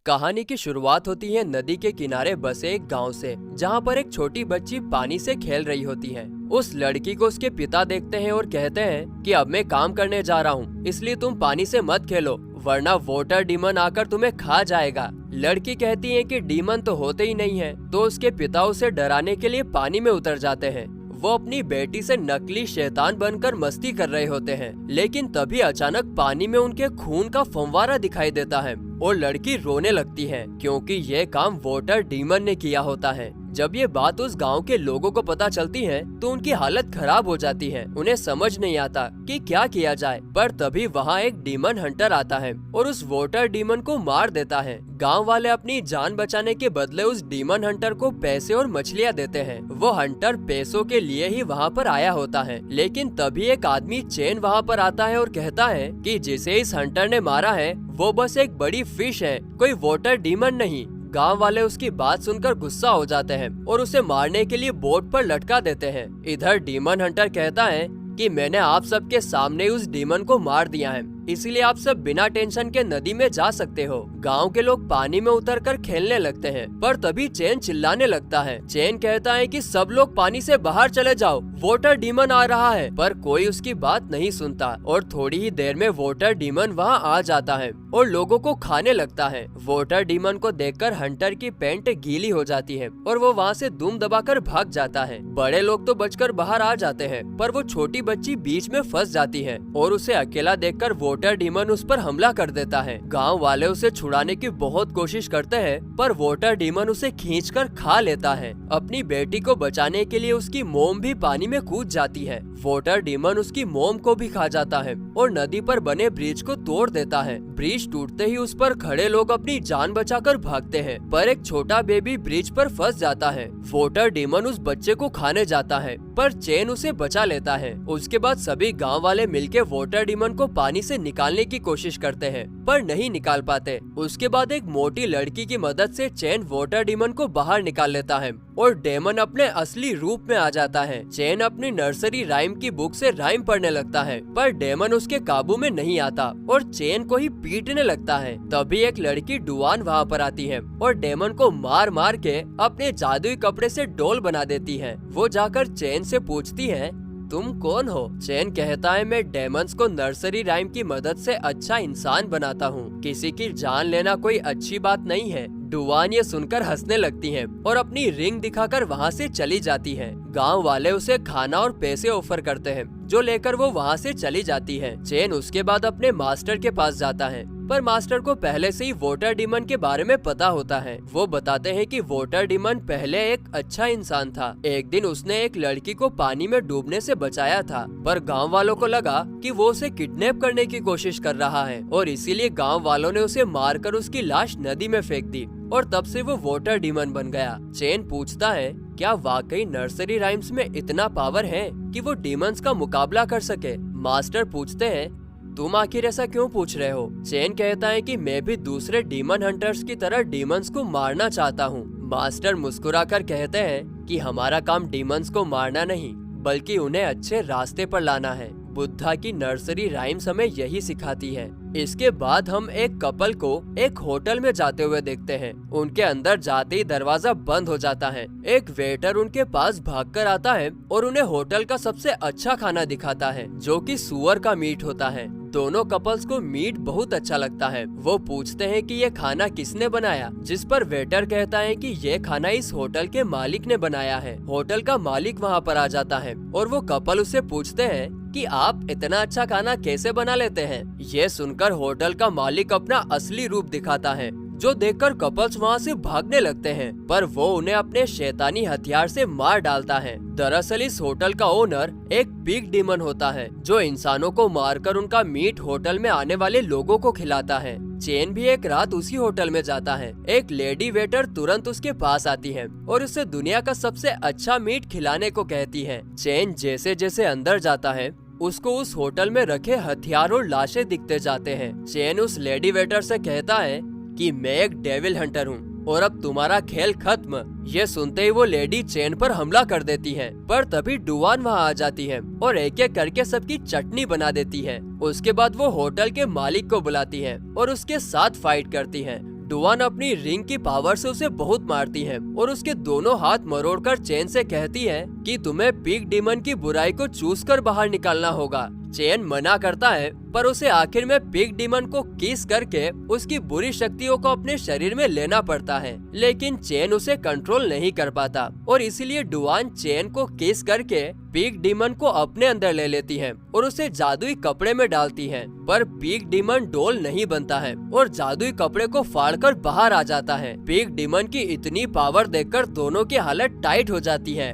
कहानी की शुरुआत होती है नदी के किनारे बसे एक गांव से, जहां पर एक छोटी बच्ची पानी से खेल रही होती है। उस लड़की को उसके पिता देखते हैं और कहते हैं कि अब मैं काम करने जा रहा हूं, इसलिए तुम पानी से मत खेलो, वरना वाटर डीमन आकर तुम्हें खा जाएगा। लड़की कहती है कि डीमन तो होते ही नहीं है, तो उसके पिता उसे डराने के लिए पानी में उतर जाते हैं। वो अपनी बेटी से नकली शैतान बनकर मस्ती कर रहे होते हैं, लेकिन तभी अचानक पानी में उनके खून का फव्वारा दिखाई देता है और लड़की रोने लगती है, क्योंकि ये काम वाटर डीमन ने किया होता है। जब ये बात उस गांव के लोगों को पता चलती है तो उनकी हालत खराब हो जाती है। उन्हें समझ नहीं आता कि क्या किया जाए, पर तभी वहाँ एक डीमन हंटर आता है और उस वाटर डीमन को मार देता है। गांव वाले अपनी जान बचाने के बदले उस डीमन हंटर को पैसे और मछलियाँ देते हैं। वो हंटर पैसों के लिए ही वहाँ पर आया होता है, लेकिन तभी एक आदमी चैन वहाँ पर आता है और कहता है कि जिसे इस हंटर ने मारा है वो बस एक बड़ी फिश है, कोई वाटर डीमन नहीं। गांव वाले उसकी बात सुनकर गुस्सा हो जाते हैं और उसे मारने के लिए बोट पर लटका देते हैं। इधर डीमन हंटर कहता है कि मैंने आप सबके सामने उस डीमन को मार दिया है, इसीलिए आप सब बिना टेंशन के नदी में जा सकते हो। गांव के लोग पानी में उतरकर खेलने लगते हैं, पर तभी चैन चिल्लाने लगता है। चैन कहता है कि सब लोग पानी से बाहर चले जाओ, वाटर डीमन आ रहा है, पर कोई उसकी बात नहीं सुनता और थोड़ी ही देर में वाटर डीमन वहां आ जाता है और लोगों को खाने लगता है। वाटर डीमन को देखकर हंटर की पैंट गीली हो जाती है और वो वहाँ से दुम दबाकर भाग जाता है। बड़े लोग तो बचकर बाहर आ जाते हैं, पर वो छोटी बच्ची बीच में फंस जाती है और उसे अकेला देखकर वाटर डीमन उस पर हमला कर देता है। गांव वाले उसे छुड़ाने की बहुत कोशिश करते हैं, पर वाटर डीमन उसे खींचकर खा लेता है। अपनी बेटी को बचाने के लिए उसकी मोम भी पानी में कूद जाती है। वाटर डीमन उसकी मोम को भी खा जाता है और नदी पर बने ब्रिज को तोड़ देता है। ब्रिज टूटते ही उस पर खड़े लोग अपनी जान बचाकर भागते हैं, पर एक छोटा बेबी ब्रिज पर फंस जाता है। वाटर डीमन उस बच्चे को खाने जाता है, पर चैन उसे बचा लेता है। उसके बाद सभी गांव वाले मिलकर वाटर डीमन को पानी से निकालने की कोशिश करते हैं, पर नहीं निकाल पाते। उसके बाद एक मोटी लड़की की मदद से चैन वाटर डीमन को बाहर निकाल लेता है और डेमन अपने असली रूप में आ जाता है। चैन अपनी नर्सरी राइम की बुक से राइम पढ़ने लगता है, पर डेमन उसके काबू में नहीं आता और चैन को ही पीटने लगता है। तभी एक लड़की डुआन वहाँ पर आती है और डेमन को मार मार के अपने जादुई कपड़े से डोल बना देती है। वो जाकर चैन से पूछती है, तुम कौन हो? चैन कहता है, मैं डेमंस को नर्सरी राइम की मदद से अच्छा इंसान बनाता हूँ, किसी की जान लेना कोई अच्छी बात नहीं है। डुआन ये सुनकर हंसने लगती है और अपनी रिंग दिखाकर वहाँ से चली जाती है। गांव वाले उसे खाना और पैसे ऑफर करते हैं, जो लेकर वो वहाँ से चली जाती है। चैन उसके बाद अपने मास्टर के पास जाता है, पर मास्टर को पहले से ही वाटर डीमन के बारे में पता होता है। वो बताते हैं कि वाटर डीमन पहले एक अच्छा इंसान था। एक दिन उसने एक लड़की को पानी में डूबने से बचाया था, पर गांव वालों को लगा कि वो उसे किडनैप करने की कोशिश कर रहा है और इसीलिए गांव वालों ने उसे मारकर उसकी लाश नदी में फेंक दी और तब से वो वाटर डीमन बन गया। चैन पूछता है, क्या वाकई नर्सरी राइम्स में इतना पावर है कि वो डीमंस का मुकाबला कर सके? मास्टर पूछते हैं, तुम आखिर ऐसा क्यों पूछ रहे हो? चैन कहता है कि मैं भी दूसरे डीमन हंटर्स की तरह डीमंस को मारना चाहता हूँ। मास्टर मुस्कुराकर कहते हैं कि हमारा काम डीमंस को मारना नहीं, बल्कि उन्हें अच्छे रास्ते पर लाना है। बुद्धा की नर्सरी राइम्स हमें यही सिखाती है। इसके बाद हम एक कपल को एक होटल में जाते हुए देखते हैं। उनके अंदर जाते ही दरवाजा बंद हो जाता है। एक वेटर उनके पास भागकर आता है और उन्हें होटल का सबसे अच्छा खाना दिखाता है, जो कि सूअर का मीट होता है। दोनों कपल्स को मीट बहुत अच्छा लगता है। वो पूछते हैं कि ये खाना किसने बनाया, जिस पर वेटर कहता है कि ये खाना इस होटल के मालिक ने बनाया है। होटल का मालिक वहाँ पर आ जाता है और वो कपल उससे पूछते हैं कि आप इतना अच्छा खाना कैसे बना लेते हैं। ये सुनकर होटल का मालिक अपना असली रूप दिखाता है, जो देखकर कपल्स वहाँ से भागने लगते हैं, पर वो उन्हें अपने शैतानी हथियार से मार डालता है। दरअसल इस होटल का ओनर एक पिग डीमन होता है, जो इंसानों को मारकर उनका मीट होटल में आने वाले लोगों को खिलाता है। चैन भी एक रात उसी होटल में जाता है। एक लेडी वेटर तुरंत उसके पास आती है और उसे दुनिया का सबसे अच्छा मीट खिलाने को कहती है। चैन जैसे जैसे अंदर जाता है, उसको उस होटल में रखे हथियार और लाशें दिखते जाते हैं। चैन उस लेडी वेटर से कहता है कि मैं एक डेविल हंटर हूँ और अब तुम्हारा खेल खत्म। ये सुनते ही वो लेडी चैन पर हमला कर देती है, पर तभी डुआन वहाँ आ जाती है और एक एक करके सबकी चटनी बना देती है। उसके बाद वो होटल के मालिक को बुलाती है और उसके साथ फाइट करती है। डुआन अपनी रिंग की पावर से उसे बहुत मारती है और उसके दोनों हाथ मरोड़कर चेन से कहती है कि तुम्हें पिग डीमन की बुराई को चूस कर बाहर निकालना होगा। चेन मना करता है पर उसे आखिर में पिग डीमन को किस करके उसकी बुरी शक्तियों को अपने शरीर में लेना पड़ता है, लेकिन चेन उसे कंट्रोल नहीं कर पाता और इसीलिए डुआन चेन को किस करके पिग डीमन को अपने अंदर ले लेती है और उसे जादुई कपड़े में डालती है। पर पिग डीमन डोल नहीं बनता है और जादुई कपड़े को फाड़कर बाहर आ जाता है। पिग डीमन की इतनी पावर देखकर दोनों की हालत टाइट हो जाती है।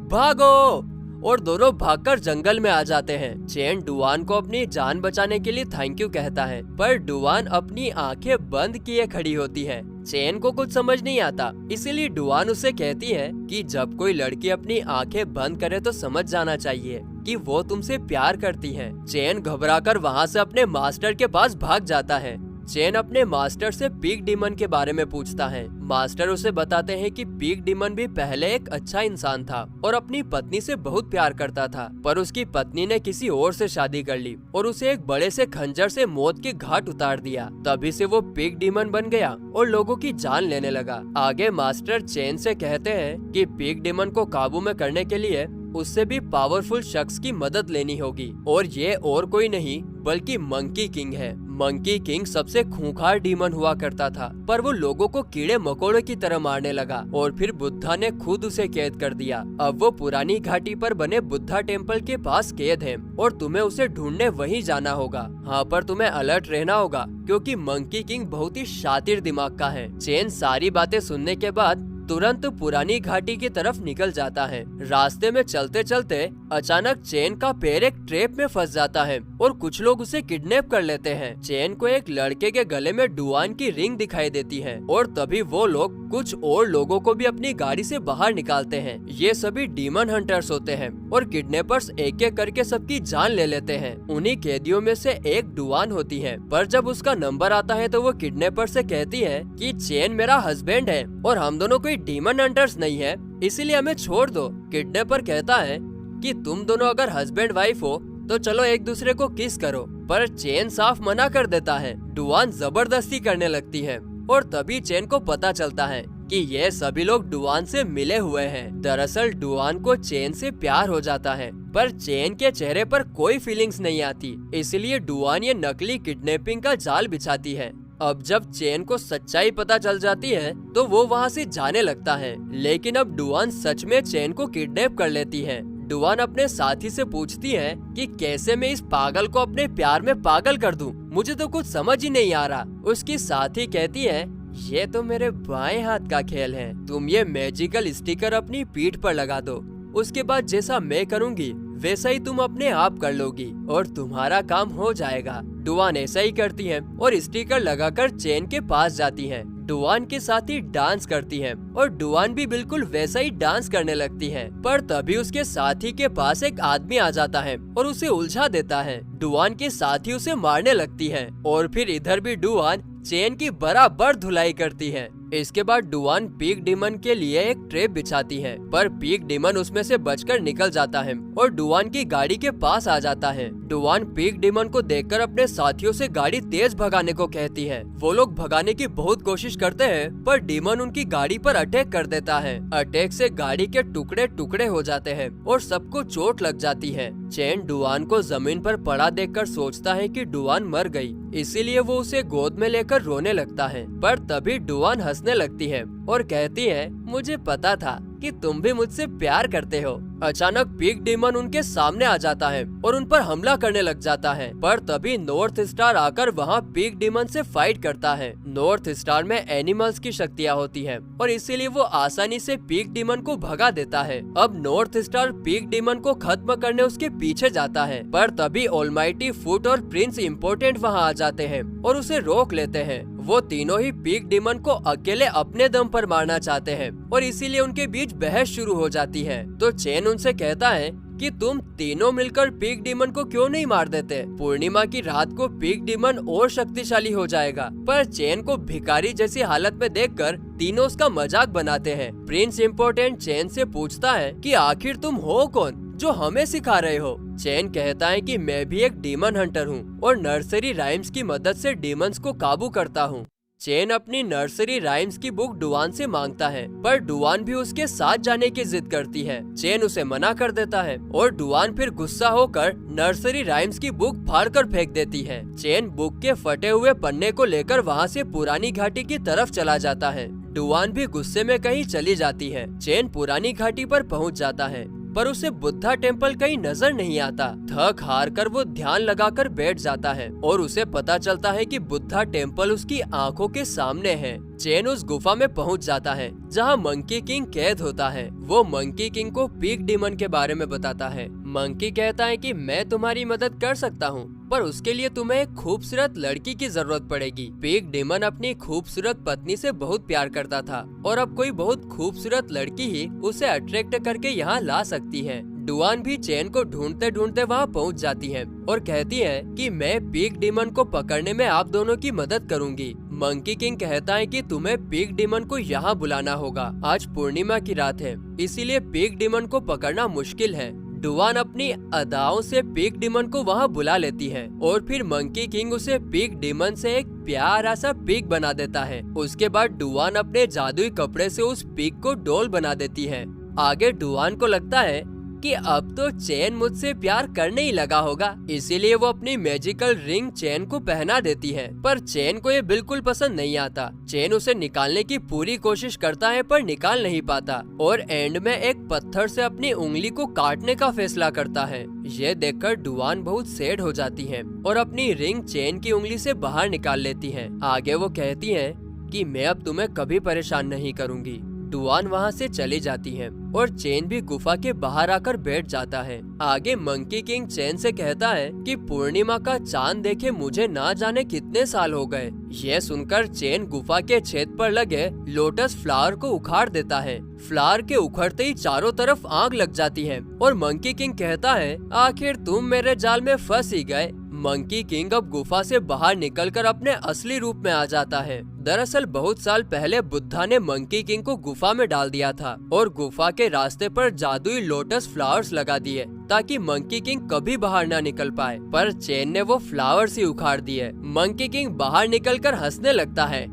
भागो! और दोनों भागकर जंगल में आ जाते हैं। चेन डुआन को अपनी जान बचाने के लिए थैंक यू कहता है, पर डुआन अपनी आंखें बंद किए खड़ी होती है। चेन को कुछ समझ नहीं आता, इसीलिए डुआन उसे कहती है कि जब कोई लड़की अपनी आंखें बंद करे तो समझ जाना चाहिए कि वो तुमसे प्यार करती है। चेन घबराकर वहाँ से अपने मास्टर के पास भाग जाता है। चेन अपने मास्टर से पिग डीमन के बारे में पूछता है। मास्टर उसे बताते हैं कि पिग डीमन भी पहले एक अच्छा इंसान था और अपनी पत्नी से बहुत प्यार करता था, पर उसकी पत्नी ने किसी और से शादी कर ली और उसे एक बड़े से खंजर से मौत के घाट उतार दिया। तभी से वो पिग डीमन बन गया और लोगों की जान लेने लगा। आगे मास्टर चेन से कहते हैं कि पिग डीमन को काबू में करने के लिए उससे भी पावरफुल शख्स की मदद लेनी होगी और ये और कोई नहीं बल्कि मंकी किंग है। मंकी किंग सबसे खूंखार डीमन हुआ करता था, पर वो लोगों को कीड़े मकोड़े की तरह मारने लगा और फिर बुद्धा ने खुद उसे कैद कर दिया। अब वो पुरानी घाटी पर बने बुद्धा टेम्पल के पास कैद है और तुम्हें उसे ढूंढने वहीं जाना होगा। हाँ, पर तुम्हें अलर्ट रहना होगा क्योंकि मंकी किंग बहुत ही शातिर दिमाग का है। चेन सारी बातें सुनने के बाद तुरंत पुरानी घाटी की तरफ निकल जाता है। रास्ते में चलते चलते अचानक चेन का पैर एक ट्रैप में फंस जाता है और कुछ लोग उसे किडनैप कर लेते हैं। चेन को एक लड़के के गले में डुआन की रिंग दिखाई देती है और तभी वो लोग कुछ और लोगों को भी अपनी गाड़ी से बाहर निकालते हैं। ये सभी डीमन हंटर्स होते हैं और किडनैपर्स एक एक करके सबकी जान ले लेते हैं। उन्हीं कैदियों में से एक डुआन होती है, पर जब उसका नंबर आता है तो वो किडनैपर से कहती है कि चेन मेरा हस्बैंड है और हम दोनों कोई डीमन हंटर्स नहीं है, इसीलिए हमें छोड़ दो। किडनैपर कहता है कि तुम दोनों अगर हस्बैंड वाइफ हो तो चलो एक दूसरे को किस करो, पर चेन साफ मना कर देता है। डुआन जबरदस्ती करने लगती है और तभी चेन को पता चलता है कि ये सभी लोग डुआन से मिले हुए हैं। दरअसल डुआन को चेन से प्यार हो जाता है, पर चेन के चेहरे पर कोई फीलिंग्स नहीं आती, इसलिए डुआन ये नकली किडनैपिंग का जाल बिछाती है। अब जब चेन को सच्चाई पता चल जाती है तो वो वहाँ से जाने लगता है, लेकिन अब डुआन सच में चेन को किडनैप कर लेती है। डुआन अपने साथी से पूछती है कि कैसे मैं इस पागल को अपने प्यार में पागल कर दूं? मुझे तो कुछ समझ ही नहीं आ रहा। उसकी साथी कहती है ये तो मेरे बाएं हाथ का खेल है, तुम ये मैजिकल स्टिकर अपनी पीठ पर लगा दो, उसके बाद जैसा मैं करूँगी वैसा ही तुम अपने आप कर लोगी और तुम्हारा काम हो जाएगा। डुआन ऐसा ही करती है और स्टिकर लगाकर चेन के पास जाती है। डुआन के साथ ही डांस करती है और डुआन भी बिल्कुल वैसा ही डांस करने लगती है, पर तभी उसके साथी के पास एक आदमी आ जाता है और उसे उलझा देता है। डुआन के साथी उसे मारने लगती है और फिर इधर भी डुआन चेन की बराबर धुलाई करती है। इसके बाद डुआन पिग डीमन के लिए एक ट्रैप बिछाती है, पर पिग डीमन उसमें से बचकर निकल जाता है और डुआन की गाड़ी के पास आ जाता है। डुआन पिग डीमन को देखकर अपने साथियों से गाड़ी तेज भगाने को कहती है। वो लोग भगाने की बहुत कोशिश करते हैं, पर डीमन उनकी गाड़ी पर अटैक कर देता है। अटैक से गाड़ी के टुकड़े टुकड़े हो जाते हैं और सबको चोट लग जाती है। चेन डुआन को जमीन पर पड़ा देखकर सोचता है कि डुआन मर गई, इसीलिए वो उसे गोद में लेकर रोने लगता है, पर तभी डुआन हंसने लगती है और कहती है मुझे पता था कि तुम भी मुझसे प्यार करते हो। अचानक पिग डीमन उनके सामने आ जाता है और उन पर हमला करने लग जाता है, पर तभी नॉर्थ स्टार आकर वहाँ पिग डीमन से फाइट करता है। नॉर्थ स्टार में एनिमल्स की शक्तियाँ होती हैं और इसीलिए वो आसानी से पिग डीमन को भगा देता है। अब नॉर्थ स्टार पिग डीमन को खत्म करने उसके पीछे जाता है, पर तभी ऑलमाइटी फुट और प्रिंस इम्पोर्टेंट वहाँ आ जाते हैं और उसे रोक लेते हैं। वो तीनों ही पिग डीमन को अकेले अपने दम पर मारना चाहते हैं और इसीलिए उनके बीच बहस शुरू हो जाती है। तो चेन उनसे कहता है कि तुम तीनों मिलकर पिग डीमन को क्यों नहीं मार देते? पूर्णिमा की रात को पिग डीमन और शक्तिशाली हो जाएगा। पर चेन को भिखारी जैसी हालत में देखकर तीनों उसका मजाक बनाते हैं। प्रिंस इम्पोर्टेंट चेन से पूछता है कि आखिर तुम हो कौन जो हमें सिखा रहे हो? चेन कहता है कि मैं भी एक डीमन हंटर हूँ और नर्सरी राइम्स की मदद से डीमंस को काबू करता हूँ। चेन अपनी नर्सरी राइम्स की बुक डुआन से मांगता है, पर डुआन भी उसके साथ जाने की जिद करती है। चेन उसे मना कर देता है और डुआन फिर गुस्सा होकर नर्सरी राइम्स की बुक फाड़कर फेंक देती है। चेन बुक के फटे हुए पन्ने को लेकर वहाँ से पुरानी घाटी की तरफ चला जाता है। डुआन भी गुस्से में कहीं चली जाती है। चेन पुरानी घाटी पर पहुँच जाता है, पर उसे बुद्धा टेम्पल कहीं नजर नहीं आता। थक हार कर वो ध्यान लगाकर बैठ जाता है और उसे पता चलता है कि बुद्धा टेम्पल उसकी आंखों के सामने है। चेन उस गुफा में पहुंच जाता है जहां मंकी किंग कैद होता है। वो मंकी किंग को पिग डीमन के बारे में बताता है। मंकी कहता है कि मैं तुम्हारी मदद कर सकता हूं, पर उसके लिए तुम्हें एक खूबसूरत लड़की की जरूरत पड़ेगी। पिग डीमन अपनी खूबसूरत पत्नी से बहुत प्यार करता था और अब कोई बहुत खूबसूरत लड़की ही उसे अट्रैक्ट करके यहाँ ला सकती है। डुआन भी चेन को ढूंढते ढूंढते वहाँ पहुँच जाती है और कहती है कि मैं पिग डीमन को पकड़ने में आप दोनों की मदद करूंगी। मंकी किंग कहता है कि तुम्हें पिग डीमन को यहाँ बुलाना होगा। आज पूर्णिमा की रात है, इसीलिए पिग डीमन को पकड़ना मुश्किल है। डुआन अपनी अदाओं से पिग डीमन को वहाँ बुला लेती है और फिर मंकी किंग उसे पिग डीमन से एक प्यारा सा पिग बना देता है। उसके बाद डुआन अपने जादुई कपड़े से उस पिग को डॉल बना देती है। आगे डुआन को लगता है कि अब तो चेन मुझसे प्यार करने ही लगा होगा, इसीलिए वो अपनी मैजिकल रिंग चेन को पहना देती है। पर चेन को ये बिल्कुल पसंद नहीं आता। चेन उसे निकालने की पूरी कोशिश करता है पर निकाल नहीं पाता और एंड में एक पत्थर से अपनी उंगली को काटने का फैसला करता है। ये देखकर डुआन बहुत सैड हो जाती है और अपनी रिंग चेन की उंगली से बाहर निकाल लेती है। आगे वो कहती है कि मैं अब तुम्हें कभी परेशान नहीं करूँगी। डुआन वहाँ से चली जाती है और चेन भी गुफा के बाहर आकर बैठ जाता है। आगे मंकी किंग चेन से कहता है कि पूर्णिमा का चांद देखे मुझे ना जाने कितने साल हो गए। यह सुनकर चेन गुफा के छेद पर लगे लोटस फ्लावर को उखाड़ देता है। फ्लावर के उखड़ते ही चारों तरफ आग लग जाती है और मंकी किंग कहता है आखिर तुम मेरे जाल में फंस ही गए। मंकी किंग अब गुफा से बाहर निकलकर अपने असली रूप में आ जाता है। दरअसल बहुत साल पहले बुद्धा ने मंकी किंग को गुफा में डाल दिया था और गुफा के रास्ते पर जादुई लोटस फ्लावर्स लगा दिए ताकि मंकी किंग कभी बाहर ना निकल पाए। पर चेन ने वो फ्लावर्स ही उखाड़ दिए। मंकी किंग बाहर निकलकर हंसने लगता है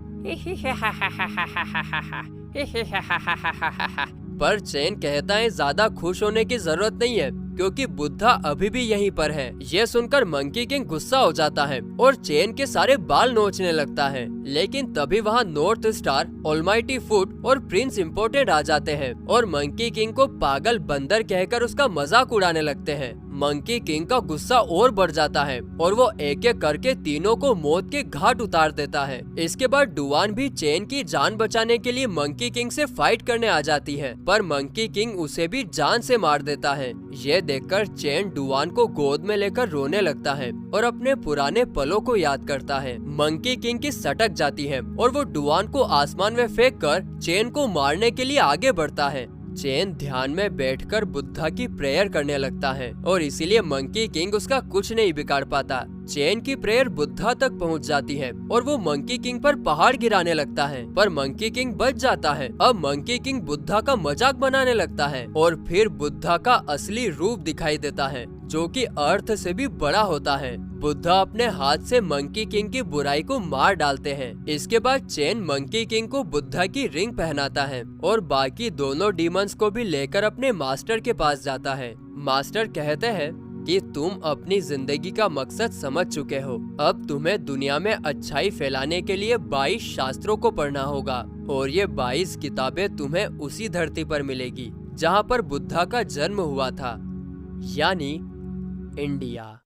पर चेन कहता है ज्यादा खुश होने की जरूरत नहीं है क्योंकि बुद्धा अभी भी यहीं पर है। ये सुनकर मंकी किंग गुस्सा हो जाता है और चेन के सारे बाल नोचने लगता है। लेकिन तभी वहाँ नॉर्थ स्टार, ऑलमाइटी फुट और प्रिंस इम्पोर्टेड आ जाते हैं और मंकी किंग को पागल बंदर कहकर उसका मजाक उड़ाने लगते हैं। मंकी किंग का गुस्सा और बढ़ जाता है और वो एक एक करके तीनों को मौत के घाट उतार देता है। इसके बाद डुआन भी चेन की जान बचाने के लिए मंकी किंग से फाइट करने आ जाती है, पर मंकी किंग उसे भी जान से मार देता है। ये देखकर चेन डुआन को गोद में लेकर रोने लगता है और अपने पुराने पलों को याद करता है। मंकी किंग की सटक जाती है और वो डुआन को आसमान में फेंककर चेन को मारने के लिए आगे बढ़ता है। चेन ध्यान में बैठकर बुद्धा की प्रेयर करने लगता है और इसीलिए मंकी किंग उसका कुछ नहीं बिगाड़ पाता। चेन की प्रेयर बुद्धा तक पहुंच जाती है और वो मंकी किंग पर पहाड़ गिराने लगता है, पर मंकी किंग बच जाता है। अब मंकी किंग बुद्धा का मजाक बनाने लगता है और फिर बुद्धा का असली रूप दिखाई देता है जो कि अर्थ से भी बड़ा होता है। बुद्धा अपने हाथ से मंकी किंग की बुराई को मार डालते हैं। इसके बाद चेन मंकी किंग को बुद्धा की रिंग पहनाता है और बाकी दोनों डीमंस को भी लेकर अपने मास्टर के पास जाता है। मास्टर कहते हैं कि तुम अपनी जिंदगी का मकसद समझ चुके हो, अब तुम्हें दुनिया में अच्छाई फैलाने के लिए 22 शास्त्रों को पढ़ना होगा और ये 22 किताबें तुम्हें उसी धरती पर मिलेगी जहाँ पर बुद्धा का जन्म हुआ था, यानी इंडिया।